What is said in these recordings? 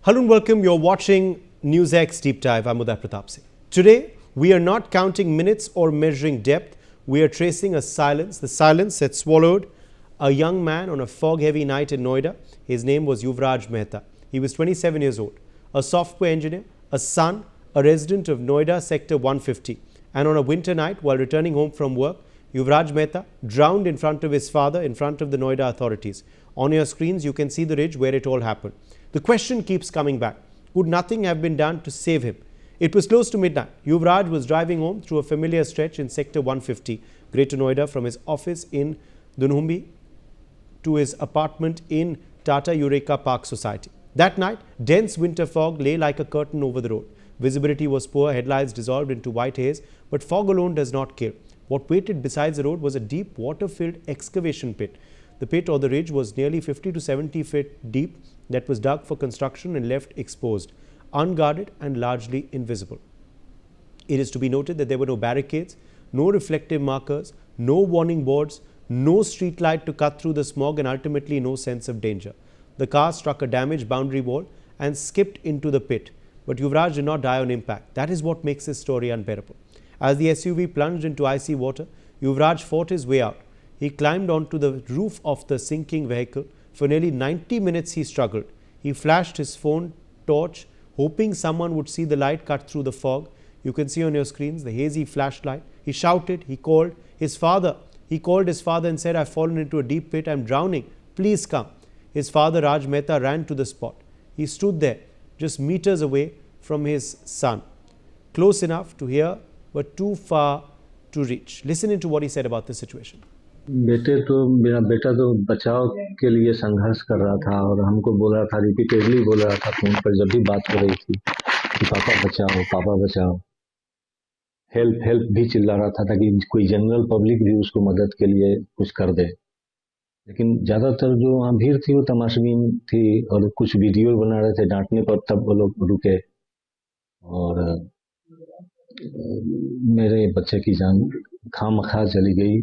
Hello and welcome. You're watching NewsX Deep Dive. I'm Uday Pratap Singh. Today, we are not counting minutes or measuring depth. We are tracing a silence. The silence that swallowed a young man on a fog-heavy night in Noida. His name was Yuvraj Mehta. He was 27 years old, a software engineer, a son, a resident of Noida Sector 150. And on a winter night, while returning home from work, Yuvraj Mehta drowned in front of his father, in front of the Noida authorities. On your screens, you can see the ridge where it all happened. The question keeps coming back. Could nothing have been done to save him? It was close to midnight. Yuvraj was driving home through a familiar stretch in Sector 150, Greater Noida, from his office in Dunhumbi to his apartment in Tata Eureka Park Society. That night, dense winter fog lay like a curtain over the road. Visibility was poor, headlights dissolved into white haze, but fog alone does not kill. What waited beside the road was a deep, water-filled excavation pit. The pit or the ridge was nearly 50 to 70 feet deep that was dug for construction and left exposed, unguarded and largely invisible. It is to be noted that there were no barricades, no reflective markers, no warning boards, no street light to cut through the smog and ultimately no sense of danger. The car struck a damaged boundary wall and skipped into the pit. But Yuvraj did not die on impact. That is what makes this story unbearable. As the SUV plunged into icy water, Yuvraj fought his way out. He climbed onto the roof of the sinking vehicle. For nearly 90 minutes he struggled. He flashed his phone torch, hoping someone would see the light cut through the fog. You can see on your screens the hazy flashlight. He shouted, he called his father. He called his father and said, "I've fallen into a deep pit, I'm drowning, please come." His father, Raj Mehta, ran to the spot. He stood there, just meters away from his son. Close enough to hear, but too far to reach. Listen into what he said about the situation. मेरा बेटा तो बचाव के लिए संघर्ष कर रहा था और हमको बोल रहा था, रिपीटेडली बोल रहा था फोन पर जब भी बात हो रही थी कि पापा बचाओ, हेल्प हेल्प भी चिल्ला रहा था ताकि कोई जनरल पब्लिक भी उसको मदद के लिए कुछ कर दे। लेकिन ज़्यादातर जो वहाँ भीड़ थी वो तमाशबीन थी और कुछ वीडियो बना रहे थे डांटने पर, तब वो लोग रुके और मेरे बच्चे की जान खामखा चली गई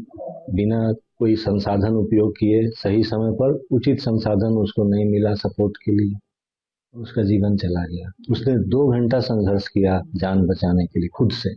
बिना कोई संसाधन उपयोग किए। सही समय पर उचित संसाधन उसको नहीं मिला सपोर्ट के लिए, उसका जीवन चला गया। उसने 2 घंटा संघर्ष किया जान बचाने के लिए खुद से।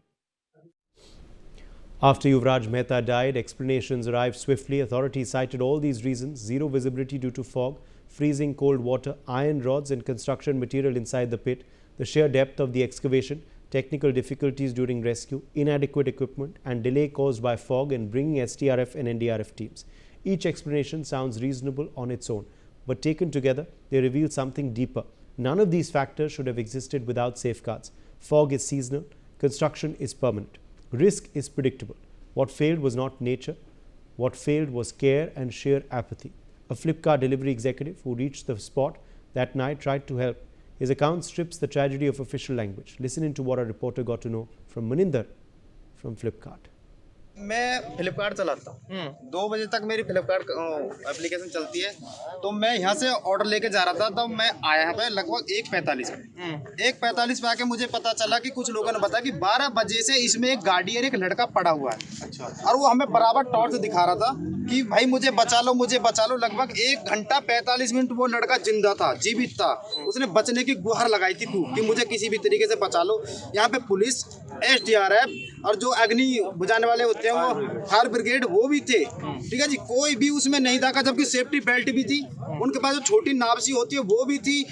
After Yuvraj Mehta died, explanations arrived swiftly. Authorities cited all these reasons: zero visibility due to fog, freezing cold water, iron rods and construction material inside the pit, the sheer depth of the excavation, technical difficulties during rescue, inadequate equipment and delay caused by fog in bringing SDRF and NDRF teams. Each explanation sounds reasonable on its own, but taken together, they reveal something deeper. None of these factors should have existed without safeguards. Fog is seasonal, construction is permanent. Risk is predictable. What failed was not nature. What failed was care and sheer apathy. A Flipkart delivery executive who reached the spot that night tried to help. His account strips the tragedy of official language. Listen into what our reporter got to know from Maninder from Flipkart. मैं फ्लिपकार्ट चलाता हूँ। 2 बजे तक मेरी Flipkart application चलती है, तो मैं यहाँ से ऑर्डर लेके जा रहा था। तब मैं आया यहाँ पे लगभग 1:45 पे 1:45 पे आके मुझे पता चला कि कुछ लोगों ने बताया कि 12 बजे से इसमें एक गाड़ी और एक लड़का पड़ा हुआ है। अच्छा। और वो हमें बराबर टॉर्च दिखा रहा था कि भाई मुझे बचा लो। लगभग 1 घंटा 45 मिनट वो लड़का जिंदा था, जीवित था। उसने बचने की गुहार लगाई थी कि मुझे किसी भी तरीके से बचा लो। यहाँ पे पुलिस, SDRF और जो अग्नि बुझाने वाले होते हैं वो फायर ब्रिगेड वो भी थे। ठीक है जी, कोई भी उसमें नहीं था, जबकि सेफ्टी बेल्ट भी थी। उनके पास जो छोटी नाव सी होती है वो भी थी।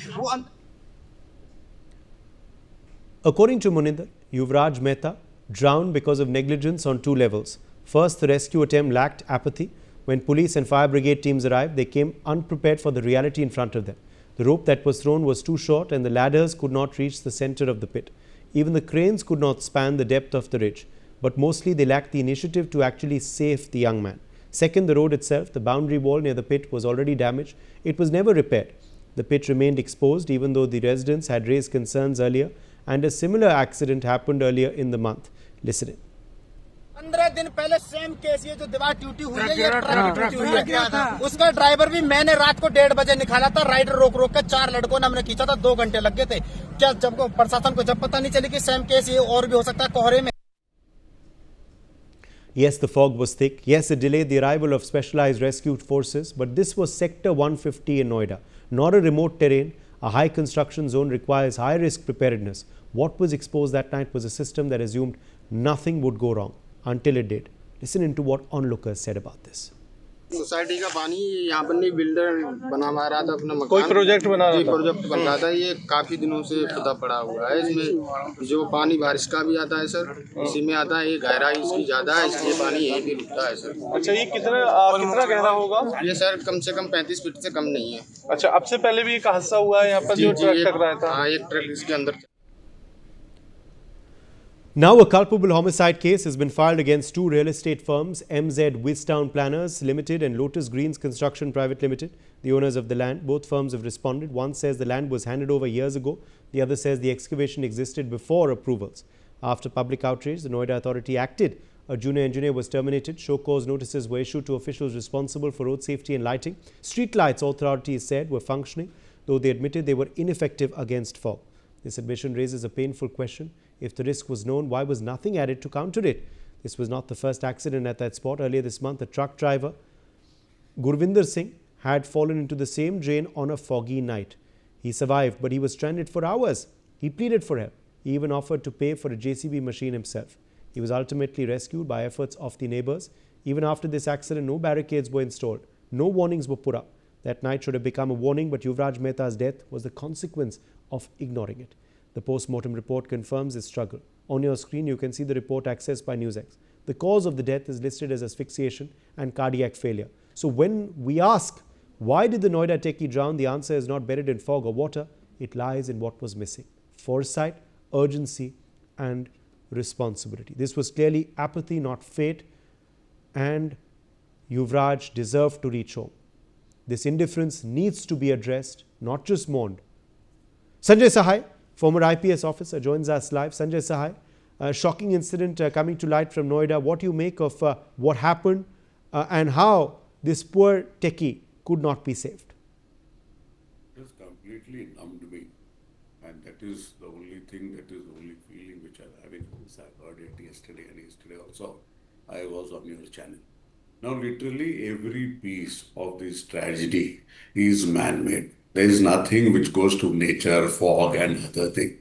According to Maninder, Yuvraj Mehta drowned because of negligence on 2 levels. First, the rescue attempt lacked apathy. When police and fire brigade teams arrived, they came unprepared for the reality in front of them. The rope that was thrown was too short and the ladders could not reach the center of the pit. Even the cranes could not span the depth of the ridge. But mostly they lacked the initiative to actually save the young man. Second, the road itself, the boundary wall near the pit was already damaged. It was never repaired. The pit remained exposed even though the residents had raised concerns earlier, and a similar accident happened earlier in the month. Listen in. 15 दिन पहले same case, ये जो दीवार टूटी हुई है, ये truck टूटी हुई है। उसका ड्राइवर भी मैंने रात को 1:30 बजे निकाला था। राइडर रोक के 4 लड़कों ने हमने खींचा था। 2 घंटे लग गए थे। क्या जब प्रशासन को जब पता नहीं चली कि सेम केस ये और भी हो सकता है कोहरे में। Yes, the fog was thick. Yes, it delayed the arrival of specialized rescue forces. But this was Sector 150 in Noida, not a remote terrain, A high construction zone requires high risk preparedness. What was exposed that night was a system that assumed nothing would go wrong until it did. Listen into what onlookers said about this. Society का पानी यहाँ पर नहीं, builder बनवा रहा था अपना मकान, कोई प्रोजेक्ट बना रहा जी था। प्रोजेक्ट बन रहा था। ये काफी दिनों से खुदा पड़ा हुआ है। इसमें जो पानी बारिश का भी आता है सर, इसी में आता है। ये गहराई इसकी ज्यादा है, इसलिए पानी यहीं भी रुकता है सर। अच्छा, ये कितना गहरा होगा? ये सर कम से कम 35 फीट से कम नहीं है। अच्छा, अब से पहले भी एक हादसा हुआ है यहाँ पर जो ट्रक टकराया था? हाँ, एक ट्रक इसके अंदर। Now, a culpable homicide case has been filed against two real estate firms, MZ Whiztown Planners Limited and Lotus Greens Construction Private Limited, the owners of the land. Both firms have responded. One says the land was handed over years ago. The other says the excavation existed before approvals. After public outrage, the Noida Authority acted. A junior engineer was terminated. Show cause notices were issued to officials responsible for road safety and lighting. Street lights, authorities said, were functioning, though they admitted they were ineffective against fog. This admission raises a painful question. If the risk was known, why was nothing added to counter it? This was not the first accident at that spot. Earlier this month, the truck driver, Gurvinder Singh, had fallen into the same drain on a foggy night. He survived, but he was stranded for hours. He pleaded for help. He even offered to pay for a JCB machine himself. He was ultimately rescued by efforts of the neighbors. Even after this accident, no barricades were installed. No warnings were put up. That night should have become a warning, but Yuvraj Mehta's death was the consequence of ignoring it. The post-mortem report confirms this struggle. On your screen, you can see the report accessed by NewsX. The cause of the death is listed as asphyxiation and cardiac failure. So when we ask, why did the Noida Techie drown? The answer is not buried in fog or water. It lies in what was missing: foresight, urgency, and responsibility. This was clearly apathy, not fate, and Yuvraj deserved to reach home. This indifference needs to be addressed, not just mourned. Sanjay Sahai, former IPS officer, joins us live. Sanjay Sahai, a shocking incident coming to light from Noida. What do you make of what happened and how this poor techie could not be saved? It has completely numbed me, and that is the only thing, that is the only feeling which I'm having since I heard it yesterday, and yesterday also I was on your channel. Now literally every piece of this tragedy is man-made. There is nothing which goes to nature, fog and other thing.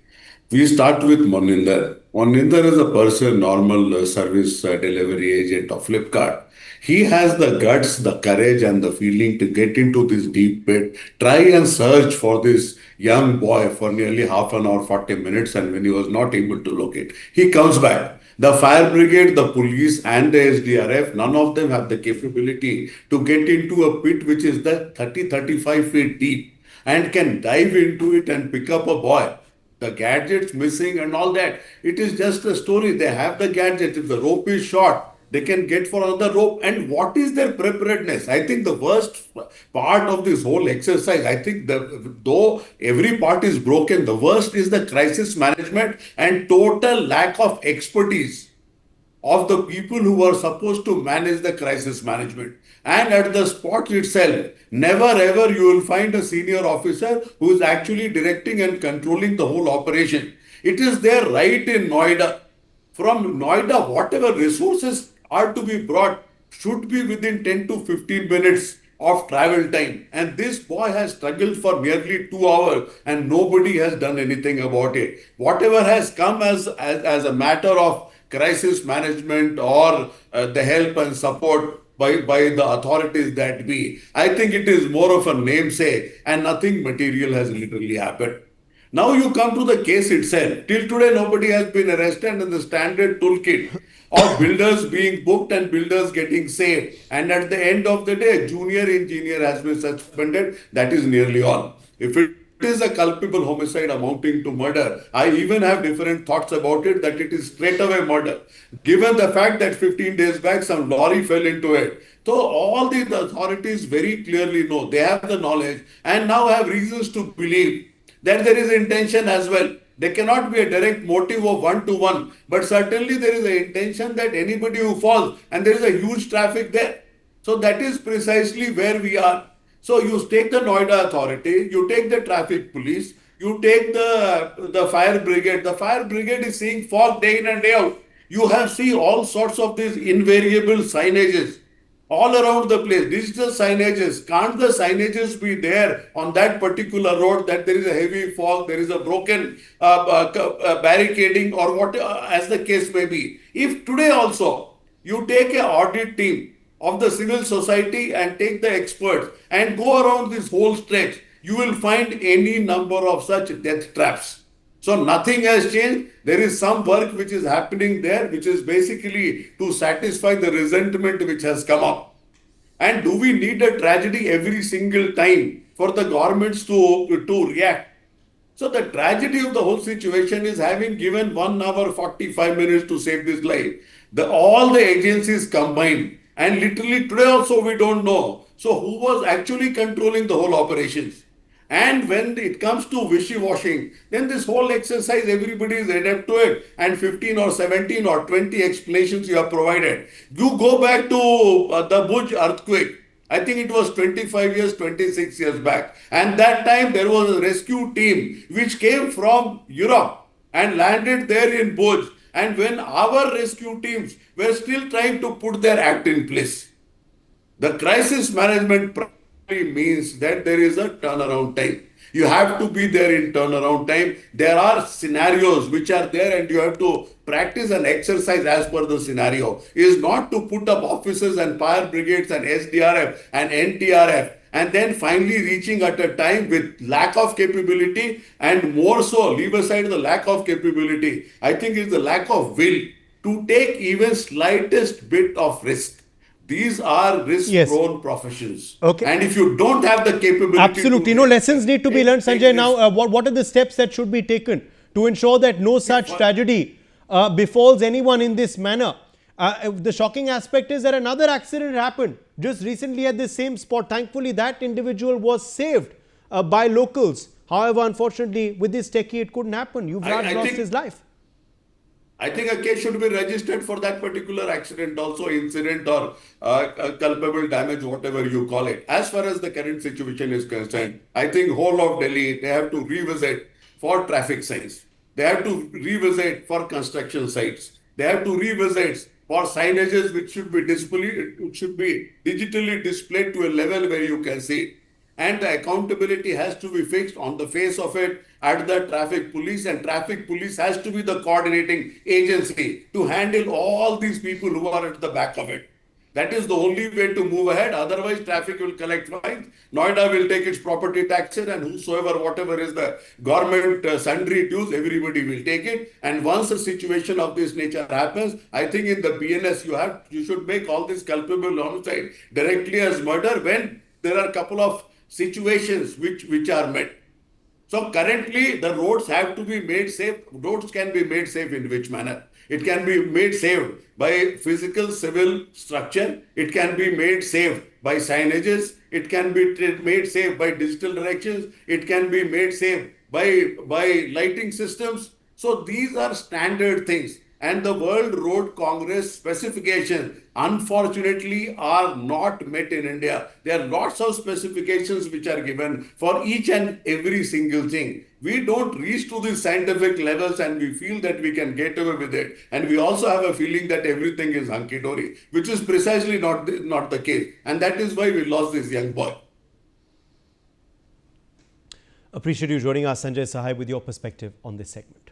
We start with Moninder. Moninder is a person, normal service delivery agent of Flipkart. He has the guts, the courage and the feeling to get into this deep pit, try and search for this young boy for nearly half an hour, 40 minutes, and when he was not able to locate, he comes back. The fire brigade, the police and the SDRF, none of them have the capability to get into a pit which is the 30-35 feet deep and can dive into it and pick up a boy. The gadgets missing and all that. It is just a story. They have the gadget. If the rope is short, they can get for another rope. And what is their preparedness? I think the worst part of this whole exercise, I think though every part is broken, the worst is the crisis management and total lack of expertise of the people who were supposed to manage the crisis management. And at the spot itself, never ever you will find a senior officer who is actually directing and controlling the whole operation. It is there right in Noida. From Noida, whatever resources are to be brought should be within 10 to 15 minutes of travel time. And this boy has struggled for nearly 2 hours and nobody has done anything about it. Whatever has come as a matter of crisis management or the help and support by the authorities that be, I think it is more of a namesake and nothing material has literally happened. Now you come to the case itself. Till today, nobody has been arrested, and the standard toolkit of builders being booked and builders getting saved. And at the end of the day, a junior engineer has been suspended. That is nearly all. If it is a culpable homicide amounting to murder, I even have different thoughts about it, that it is straight away murder. Given the fact that 15 days back, some lorry fell into it. So all the authorities very clearly know, they have the knowledge and now have reasons to believe that there is intention as well. There cannot be a direct motive of 1-to-1, but certainly there is an intention that anybody who falls, and there is a huge traffic there. So that is precisely where we are. So you take the Noida authority, you take the traffic police, you take the fire brigade. The fire brigade is seeing fog day in and day out. You have seen all sorts of these invariable signages. all around the place. Digital signages. Can't the signages be there on that particular road that there is a heavy fog, there is a broken barricading or what as the case may be. If today also you take an audit team of the civil society and take the experts and go around this whole stretch, you will find any number of such death traps. So nothing has changed. There is some work which is happening there, which is basically to satisfy the resentment which has come up. And do we need a tragedy every single time for the governments to react? So the tragedy of the whole situation is having given 1 hour 45 minutes to save this life. All the agencies combined, and literally today also we don't know. So who was actually controlling the whole operations? And when it comes to wishy-washing, then this whole exercise, everybody is adept to it. And 15 or 17 or 20 explanations you have provided. You go back to the Bhuj earthquake. I think it was 25 years, 26 years back. And that time there was a rescue team which came from Europe and landed there in Bhuj. And when our rescue teams were still trying to put their act in place. The crisis management means that there is a turnaround time. You have to be there in turnaround time. There are scenarios which are there and you have to practice and exercise as per the scenario. It is not to put up officers and fire brigades and SDRF and NTRF and then finally reaching at a time with lack of capability and more so, leave aside the lack of capability, I think it's the lack of will to take even slightest bit of risk. These are risk-prone professions. Okay. And if you don't have the capability... Absolutely. No, lessons need to be learned, Sanjay. Now, what are the steps that should be taken to ensure that no such tragedy befalls anyone in this manner? The shocking aspect is that another accident happened just recently at the same spot. Thankfully, that individual was saved by locals. However, unfortunately, with this techie, it couldn't happen. Yuvraj lost his life. I think a case should be registered for that particular accident, also incident or culpable damage, whatever you call it. As far as the current situation is concerned, I think whole of Delhi, they have to revisit for traffic signs. They have to revisit for construction sites. They have to revisit for signages which should be digitally displayed to a level where you can see it. And the accountability has to be fixed on the face of it at the traffic police, and traffic police has to be the coordinating agency to handle all these people who are at the back of it. That is the only way to move ahead. Otherwise, traffic will collect fines. Noida will take its property taxes, and whosoever, whatever is the government sundry dues, everybody will take it. And once a situation of this nature happens, I think in the BNS you should make all this culpable homicide directly as murder when there are a couple of situations which are met. So currently the roads have to be made safe. Roads can be made safe in which manner? It can be made safe by physical civil structure. It can be made safe by signages. It can be made safe by digital directions. It can be made safe by lighting systems. So these are standard things. And the World Road Congress specifications, unfortunately, are not met in India. There are lots of specifications which are given for each and every single thing. We don't reach to these scientific levels and we feel that we can get away with it. And we also have a feeling that everything is hunky-dory, which is precisely not the case. And that is why we lost this young boy. Appreciate you joining us, Sanjay Sahai, with your perspective on this segment.